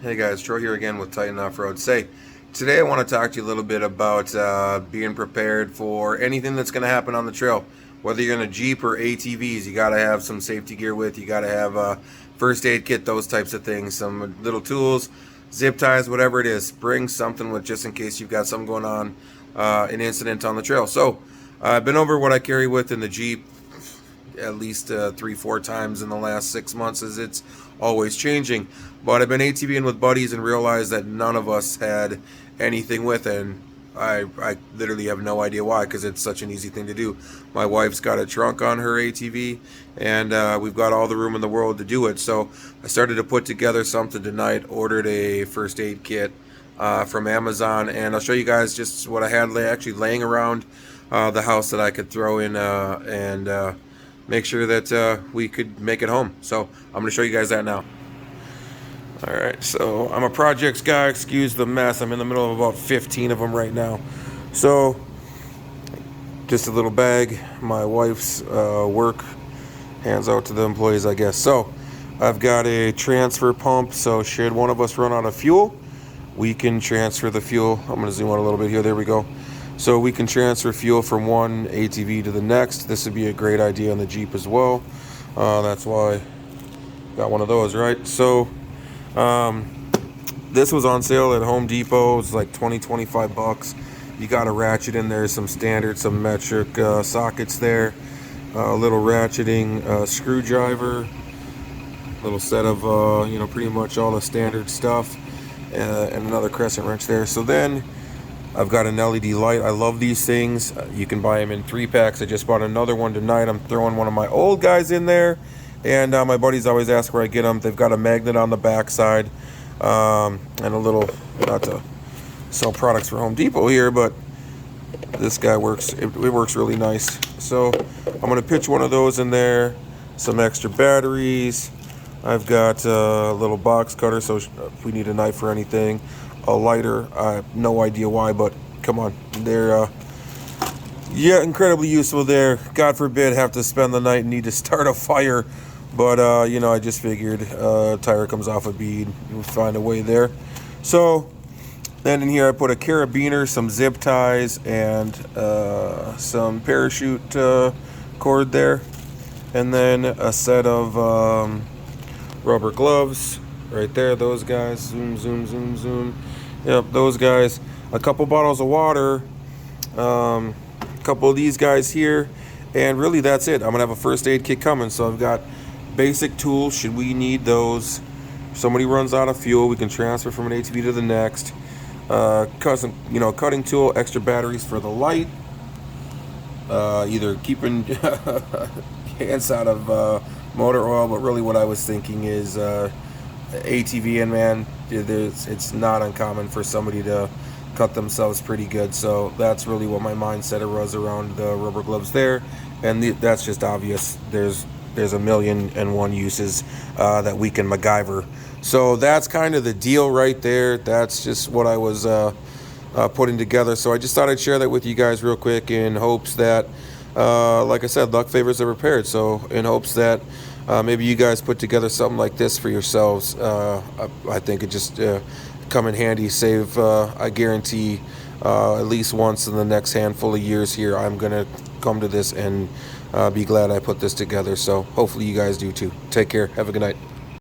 Hey guys, Troy here again with Titan Off-Road. Today I want to talk to you a little bit about being prepared for anything that's going to happen on the trail. Whether you're in a Jeep or ATVs, you got to have some safety gear with. You got to have a first aid kit, those types of things. Some little tools, zip ties, whatever it is. Bring something with just in case you've got something going on, an incident on the trail. So I've been over what I carry with in the Jeep at least 3-4 times in the last 6 months, as it's always changing. But I've been ATVing with buddies and realized that none of us had anything with it. And I literally have no idea why, because it's such an easy thing to do. My wife's got a trunk on her ATV, and we've got all the room in the world to do it. So I started to put together something tonight, ordered a first aid kit from Amazon, and I'll show you guys just what I had actually laying around the house that I could throw in and make sure that we could make it home. So I'm going to show you guys that now. Alright, so I'm a projects guy, excuse the mess. I'm in the middle of about 15 of them right now. So, just a little bag, my wife's work, hands out to the employees, I guess. So, I've got a transfer pump, so should one of us run out of fuel, we can transfer the fuel. I'm going to zoom out a little bit here, there we go. So we can transfer fuel from one ATV to the next. This would be a great idea on the Jeep as well. That's why I got one of those, right? So, this was on sale at Home Depot. It's like 20-25 bucks. You got a ratchet in there, some standard, some metric sockets there, a little ratcheting screwdriver, little set of pretty much all the standard stuff, and another crescent wrench there. So then I've got an LED light. I love these things. You can buy them in 3-packs. I just bought another one tonight. I'm throwing one of my old guys in there. And my buddies always ask where I get them. They've got a magnet on the backside, and a little, not to sell products for Home Depot here, but this guy works, it works really nice. So I'm going to pitch one of those in there, some extra batteries. I've got a little box cutter, so if we need a knife or anything, a lighter. I have no idea why, but come on, they're incredibly useful there. God forbid have to spend the night and need to start a fire. But, I just figured tire comes off a bead. We'll find a way there. So, then in here I put a carabiner, some zip ties, and some parachute cord there. And then a set of rubber gloves right there. Those guys. Zoom, zoom, zoom, zoom. Yep, those guys. A couple bottles of water. A couple of these guys here. And really that's it. I'm going to have a first aid kit coming. So I've got basic tools, should we need those. If somebody runs out of fuel, we can transfer from an ATV to the next. Cutting tool, extra batteries for the light. Either keeping hands out of motor oil, but really what I was thinking is ATV, and man, it's not uncommon for somebody to cut themselves pretty good. So that's really what my mindset was around the rubber gloves there. And that's just obvious. There's a million and one uses that we can MacGyver. So that's kind of the deal right there. That's just what I was putting together. So I just thought I'd share that with you guys real quick in hopes that, like I said, luck favors the prepared. So in hopes that maybe you guys put together something like this for yourselves. I think it just come in handy. Save, I guarantee, at least once in the next handful of years here, I'm going to come to this and be glad I put this together. So hopefully you guys do too. Take care. Have a good night.